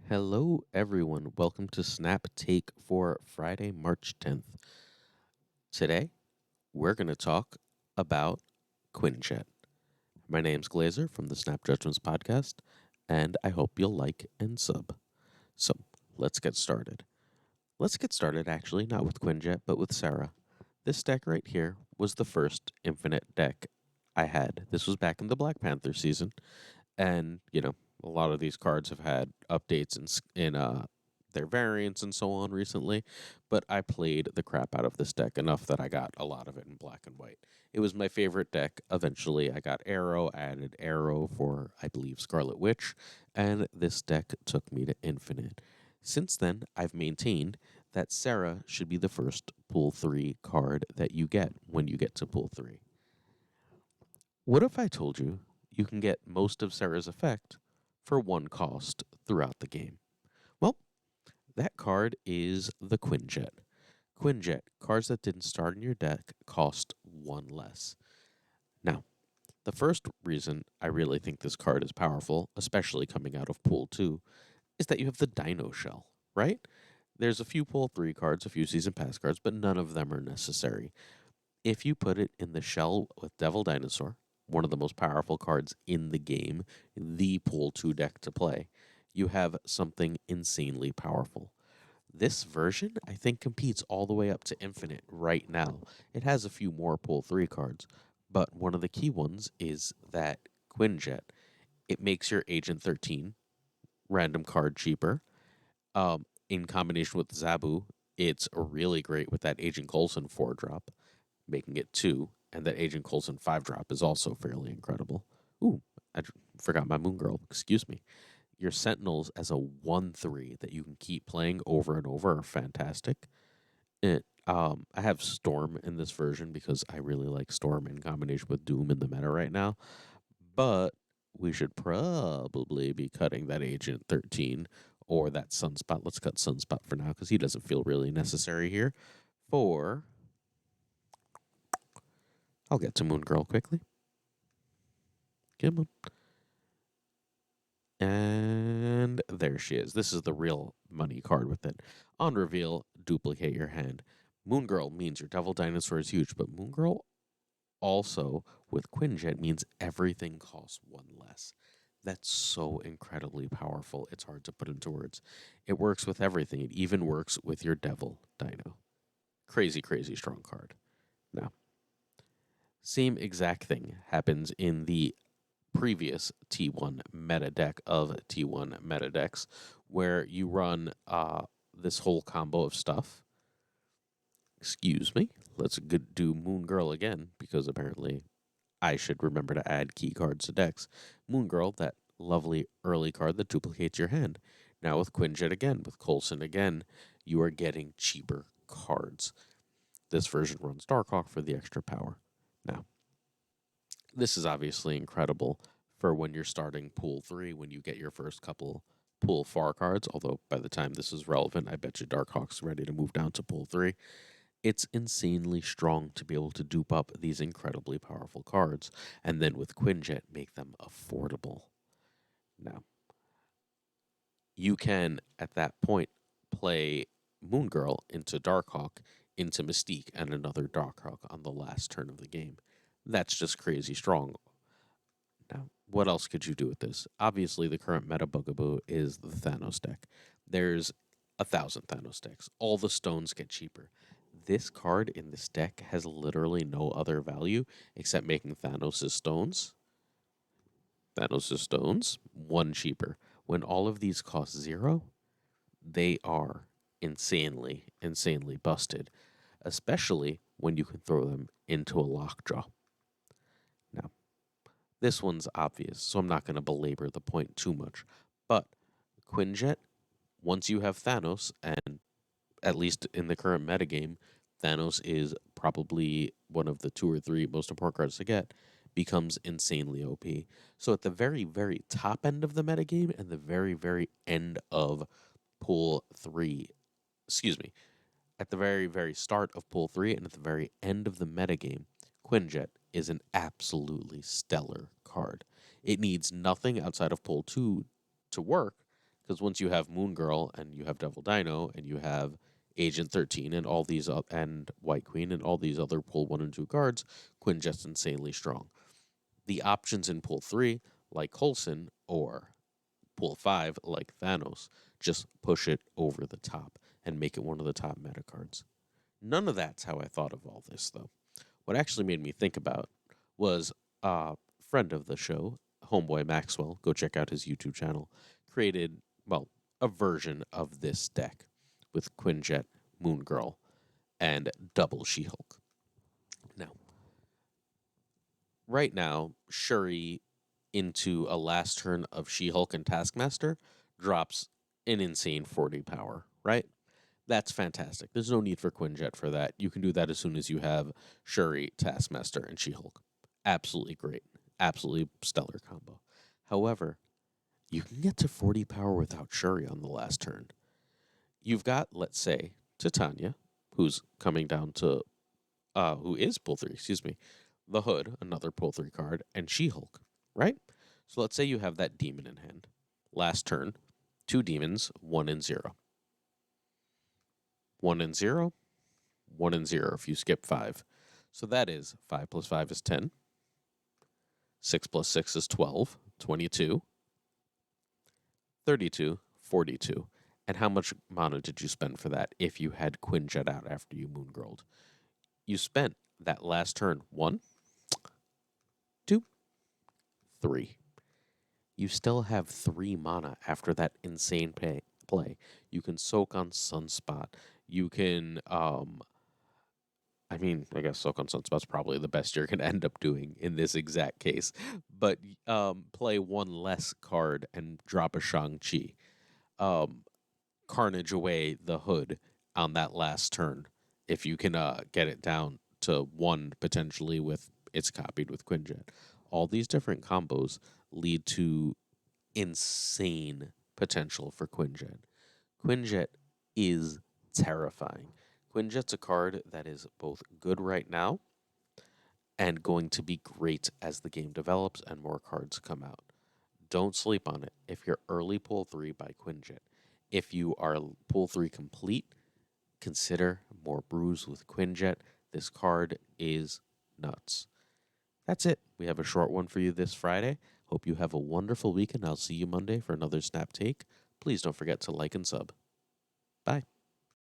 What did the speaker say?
Hello, everyone. Welcome to Snap Take for Friday, March 10th. Today, we're going to talk about Quinjet. My name's Glazer from the Snap Judgments podcast, and I hope you'll like and sub. So, let's get started. Let's get started, actually, not with Quinjet, but with Sarah. This deck right here was the first Infinite deck I had. This was back in the Black Panther season, and a lot of these cards have had updates in their variants and so on recently, but I played the crap out of this deck enough that I got a lot of it in black and white. It was my favorite deck. Eventually I got Arrow, added Arrow for I believe Scarlet Witch, and this deck took me to Infinite. Since then, I've maintained that Sarah should be the first pool 3 card that you get when you get to pool 3. What if I told you you can get most of Sarah's effect for one cost throughout the game? Well, that card is the Quinjet. Quinjet, cards that didn't start in your deck cost one less. Now, the first reason I really think this card is powerful, especially coming out of Pool 2, is that you have the Dino Shell, right? There's a few Pool 3 cards, a few Season Pass cards, but none of them are necessary. If you put it in the shell with Devil Dinosaur, one of the most powerful cards in the game, the Pool 2 deck to play, you have something insanely powerful. This version, I think, competes all the way up to Infinite right now. It has a few more Pool 3 cards, but one of the key ones is that Quinjet. It makes your Agent 13 random card cheaper. In combination with Zabu, it's really great with that Agent Coulson 4 drop, making it 2, and that Agent Coulson 5 drop is also fairly incredible. Ooh, forgot my Moon Girl, excuse me. Your Sentinels as a 1/3 that you can keep playing over and over are fantastic. I have Storm in this version because I really like Storm in combination with Doom in the meta right now, but we should probably be cutting that Agent 13 or that Sunspot. Let's cut Sunspot for now because he doesn't feel really necessary here. For I'll get to Moon Girl quickly. Come on. And there she is. This is the real money card with it. On reveal, duplicate your hand. Moon Girl means your Devil Dinosaur is huge, but Moon Girl also, with Quinjet, means everything costs one less. That's so incredibly powerful. It's hard to put into words. It works with everything. It even works with your Devil Dino. Crazy, crazy strong card. Now, same exact thing happens in the previous T1 meta deck of T1 meta decks, where you run this whole combo of stuff. Excuse me. Let's do Moon Girl again, because apparently I should remember to add key cards to decks. Moon Girl, that lovely early card that duplicates your hand. Now with Quinjet again, with Coulson again, you are getting cheaper cards. This version runs Darkhawk for the extra power. Now, this is obviously incredible for when you're starting Pool 3, when you get your first couple Pool 4 cards, although by the time this is relevant, I bet you Darkhawk's ready to move down to Pool 3. It's insanely strong to be able to dupe up these incredibly powerful cards, and then with Quinjet, make them affordable. Now, you can, at that point, play Moon Girl into Darkhawk, into Mystique, and another Darkhawk on the last turn of the game. That's just crazy strong. Now, what else could you do with this? Obviously, the current meta bugaboo is the Thanos deck. There's 1,000 Thanos decks. All the stones get cheaper. This card in this deck has literally no other value except making Thanos' stones, one cheaper. When all of these cost 0, they are insanely, insanely busted, especially when you can throw them into a lockjaw. Now, this one's obvious, so I'm not going to belabor the point too much. But Quinjet, once you have Thanos, and at least in the current metagame, Thanos is probably one of the 2 or 3 most important cards to get, becomes insanely OP. So at the very, very top end of the metagame and the very, very end of Pool 3, excuse me, at the very, very start of Pool 3 and at the very end of the metagame, Quinjet is an absolutely stellar card. It needs nothing outside of Pool 2 to work, Because once you have Moon Girl and you have Devil Dino and you have Agent 13 and all these and White Queen and all these other pool 1 and 2 cards, Quinjet's insanely strong. The options in pool 3, like Coulson, or pool 5, like Thanos, just push it over the top and make it one of the top meta cards. None of that's how I thought of all this, though. What actually made me think about was a friend of the show, Homeboy Maxwell. Go check out his YouTube channel. Created, well, a version of this deck with Quinjet, Moon Girl, and double She Hulk. Now, right now, Shuri into a last turn of She Hulk and Taskmaster drops an insane 40 power, right? That's fantastic. There's no need for Quinjet for that. You can do that as soon as you have Shuri, Taskmaster, and She Hulk. Absolutely great. Absolutely stellar combo. However, you can get to 40 power without Shuri on the last turn. You've got, let's say, Titania, who's coming down to, who is pull 3, excuse me, the Hood, another pull 3 card, and She Hulk, right? So let's say you have that demon in hand. Last turn, 2 demons, 1 and 0. 1 and 0, 1 and 0 if you skip 5. So that is 5 plus 5 is 10. 6 plus 6 is 12, 22, 32, 42. And how much mana did you spend for that if you had Quinjet out after you Moon Girled? You spent that last turn 1, 2, 3. You still have 3 mana after that insane play. You can soak on Sunspot. You can I guess Soak on Sunspot's probably the best you're going to end up doing in this exact case. But play 1 less card and drop a Shang-Chi. Carnage away the Hood on that last turn if you can get it down to 1 potentially with it's copied with Quinjet. All these different combos lead to insane potential for Quinjet. Quinjet is terrifying. Quinjet's a card that is both good right now and going to be great as the game develops and more cards come out. Don't sleep on it. If you're early pull 3, by Quinjet. If you are pull 3 complete, consider more brews with Quinjet. This card is nuts. That's it. We have a short one for you this Friday. Hope you have a wonderful weekend. I'll see you Monday for another Snap Take. Please don't forget to like and sub. Bye.